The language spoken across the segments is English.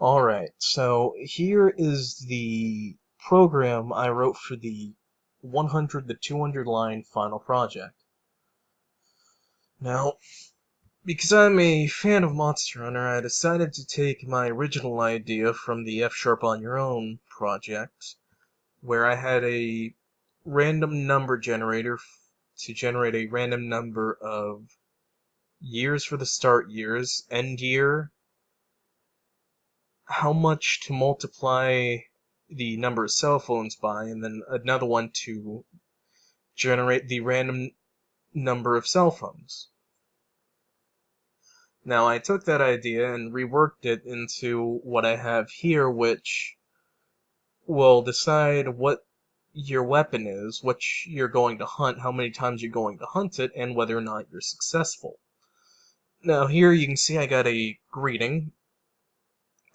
Alright, so here is the program I wrote for the 100 to 200 line final project. Now, because I'm a fan of Monster Hunter, I decided to take my original idea from the F# on Your Own project, where I had a random number generator to generate a random number of years for the start years, end year, how much to multiply the number of cell phones by, and then another one to generate the random number of cell phones. Now, I took that idea and reworked it into what I have here, which will decide what your weapon is, what you're going to hunt, how many times you're going to hunt it, and whether or not you're successful. Now, here you can see I got a greeting.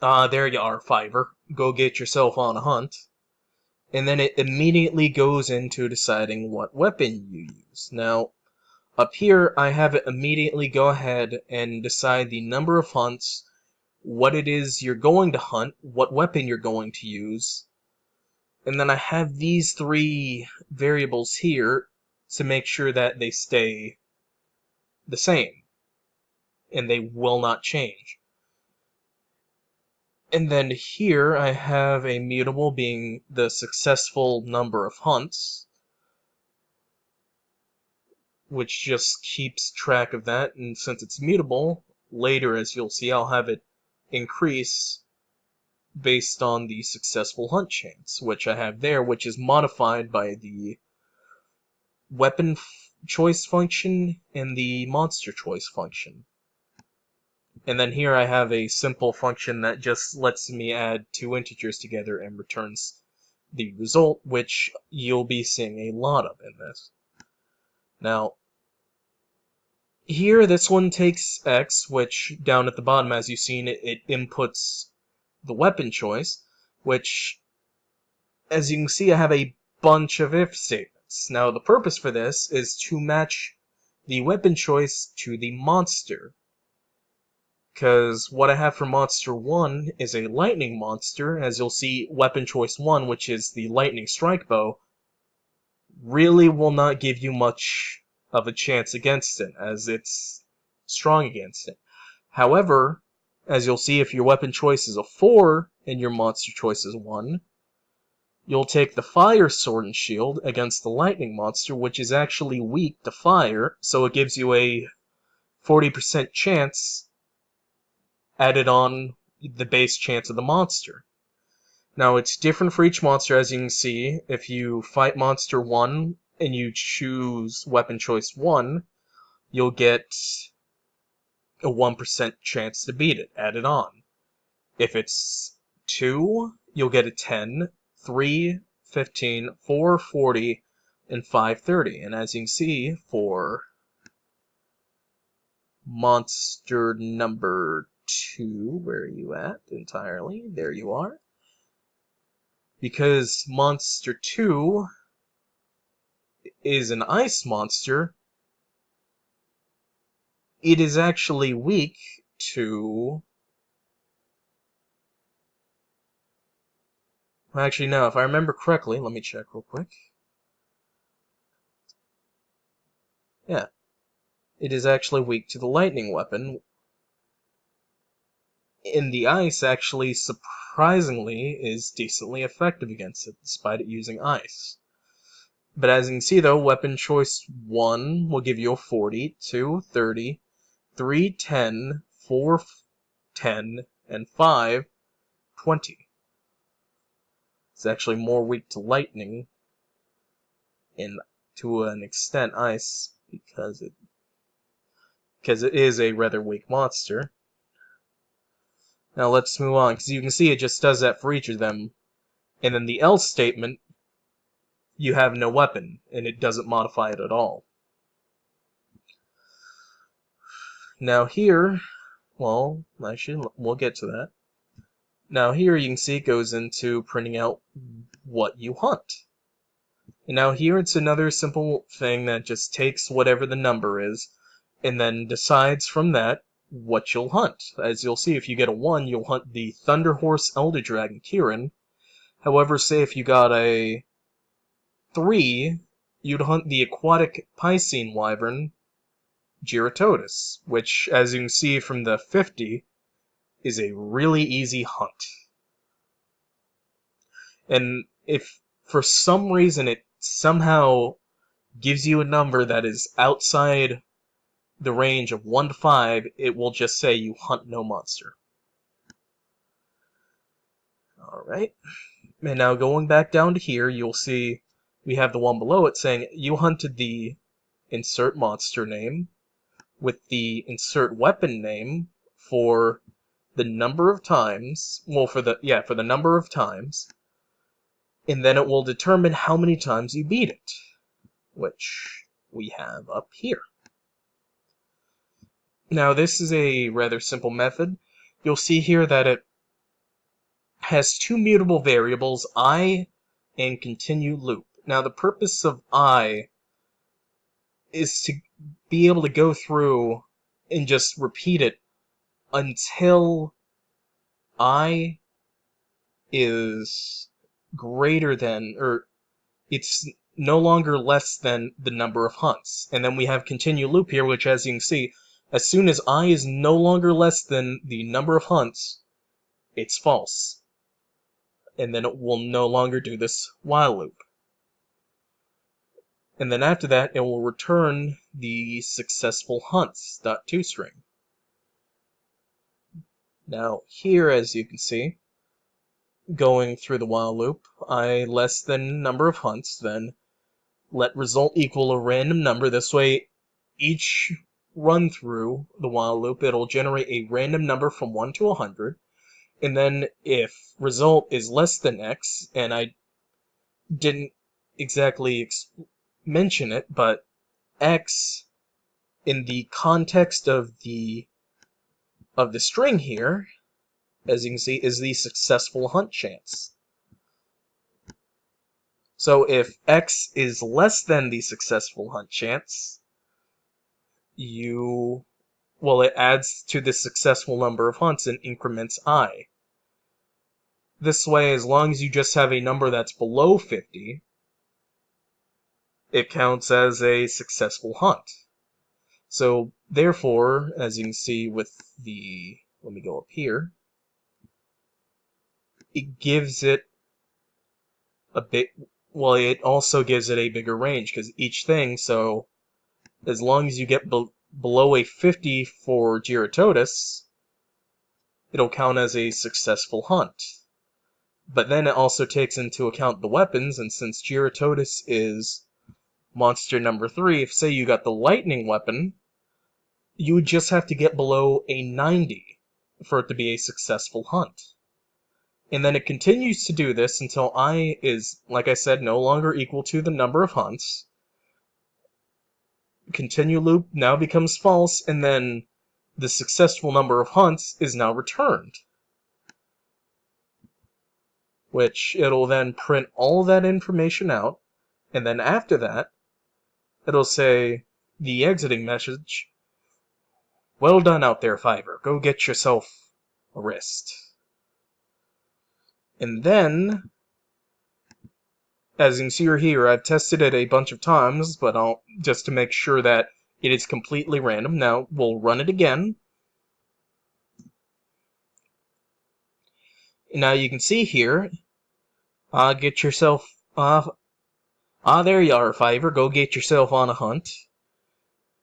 There you are, Fiverr. Go get yourself on a hunt. And then it immediately goes into deciding what weapon you use. Now, up here, I have it immediately go ahead and decide the number of hunts, what it is you're going to hunt, what weapon you're going to use, and then I have these three variables here to make sure that they stay the same, and they will not change. And then here I have a mutable being the successful number of hunts, which just keeps track of that, and since it's mutable, later as you'll see I'll have it increase based on the successful hunt chance, which I have there, which is modified by the weapon choice function and the monster choice function. And then here I have a simple function that just lets me add two integers together and returns the result, which you'll be seeing a lot of in this. Now, here this one takes X, which down at the bottom, as you've seen, it inputs the weapon choice, which, as you can see, I have a bunch of if statements. Now, the purpose for this is to match the weapon choice to the monster, because what I have for Monster 1 is a lightning monster. As you'll see, weapon choice 1, which is the lightning strike bow, really will not give you much of a chance against it, as it's strong against it. However, as you'll see, if your weapon choice is a 4 and your monster choice is 1, you'll take the fire sword and shield against the lightning monster, which is actually weak to fire, so it gives you a 40% chance added on the base chance of the monster. Now, it's different for each monster, as you can see. If you fight monster 1 and you choose weapon choice 1, you'll get a 1% chance to beat it added on. If it's 2, you'll get a 10, 3, 15, 4, 40, and 5, 30. And as you can see, for monster number 2, where are you at entirely? There you are. Because monster 2 is an ice monster, it is actually weak to... Actually, no, if I remember correctly, let me check real quick. Yeah, it is actually weak to the lightning weapon. In the ice, actually, surprisingly, is decently effective against it, despite it using ice. But as you can see, though, weapon choice 1 will give you a 40, 2, 30, 3, 10, 4, 10, and 5, 20. It's actually more weak to lightning, and to an extent ice, because it is a rather weak monster. Now let's move on, because you can see it just does that for each of them. And then the else statement, you have no weapon, and it doesn't modify it at all. Now here, well, actually, we'll get to that. Now here you can see it goes into printing out what you hunt. And now here it's another simple thing that just takes whatever the number is, and then decides from that what you'll hunt. As you'll see, if you get a 1, you'll hunt the Thunder Horse Elder Dragon Kirin. However, say if you got a 3, you'd hunt the Aquatic Piscine Wyvern Gyarados, which, as you can see from the 50, is a really easy hunt. And if for some reason it somehow gives you a number that is outside the range of 1 to 5, it will just say you hunt no monster. Alright, and now going back down to here, you'll see we have the one below it saying you hunted the insert monster name with the insert weapon name for the number of times, well, for the number of times, and then it will determine how many times you beat it, which we have up here. Now, this is a rather simple method. You'll see here that it has 2 mutable variables, I and continue loop. Now, the purpose of I is to be able to go through and just repeat it until I is greater than, or it's no longer less than the number of hunts. And then we have continue loop here, which, as you can see, as soon as I is no longer less than the number of hunts, it's false. And then it will no longer do this while loop. And then after that, it will return the successful hunts.toString. Now, here, as you can see, going through the while loop, I less than number of hunts, then let result equal a random number. This way, each run through the while loop, it'll generate a random number from 1 to 100. And then if result is less than x, and I didn't exactly mention it, but x in the context of the string here, as you can see, is the successful hunt chance. So if x is less than the successful hunt chance, it adds to the successful number of hunts in increments I. This way, as long as you just have a number that's below 50, it counts as a successful hunt. So, therefore, as you can see with the, let me go up here, it gives it a bit, well, it also gives it a bigger range, because each thing, so, as long as you get below a 50 for Gyarados, it'll count as a successful hunt. But then it also takes into account the weapons, and since Gyarados is monster number 3, if say you got the lightning weapon, you would just have to get below a 90 for it to be a successful hunt. And then it continues to do this until I is, like I said, no longer equal to the number of hunts. Continue loop now becomes false, and then the successful number of hunts is now returned. Which it'll then print all that information out, and then after that, it'll say the exiting message, "Well done out there, Fiverr. Go get yourself a wrist." And then, as you can see here, I've tested it a bunch of times, but just to make sure that it is completely random. Now, we'll run it again. And now you can see here, get yourself, there you are, Fiverr. Go get yourself on a hunt.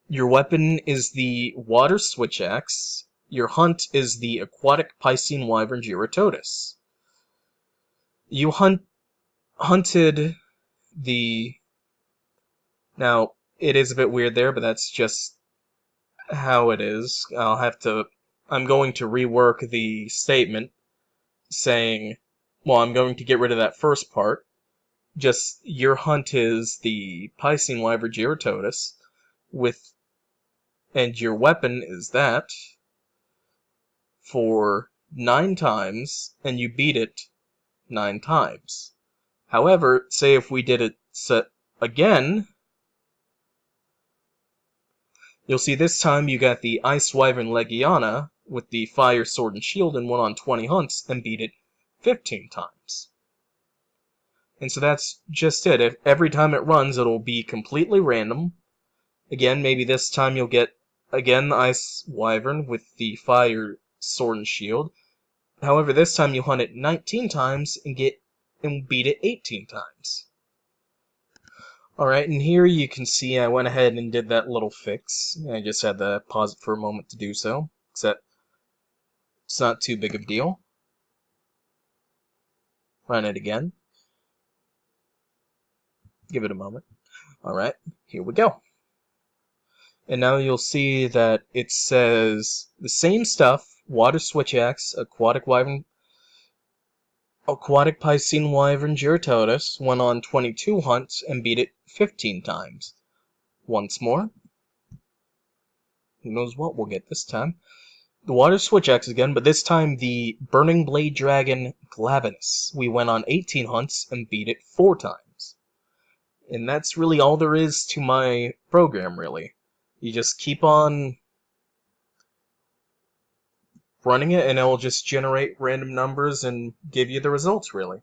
Your weapon is the Water Switch Axe. Your hunt is the Aquatic Piscine Wyvern Gyarados. You hunted the... Now, it is a bit weird there, but that's just how it is. I'm going to rework the statement saying, well, I'm going to get rid of that first part. Just, your hunt is the Piscine Wyvern Gyarados, and your weapon is that for 9 times, and you beat it 9 times. However, say if we did it again, You'll see this time you got the Ice Wyvern Legiana with the Fire, Sword, and Shield and went on 20 hunts and beat it 15 times. And so that's just it. If every time it runs, it'll be completely random. Again, maybe this time you'll get, again, the Ice Wyvern with the Fire, Sword, and Shield. However, this time you hunt it 19 times and beat it 18 times. Alright, and here you can see I went ahead and did that little fix. I just had to pause it for a moment to do so, except it's not too big of a deal. Run it again. Give it a moment. Alright, here we go. And now you'll see that it says the same stuff, Water Switch Axe, Aquatic Piscine Wyvern Giratodus went on 22 hunts and beat it 15 times. Once more. Who knows what we'll get this time. The Water Switch Axe again, but this time the Burning Blade Dragon Glavenus. We went on 18 hunts and beat it 4 times. And that's really all there is to my program, really. You just keep on running it, and it'll just generate random numbers and give you the results, really.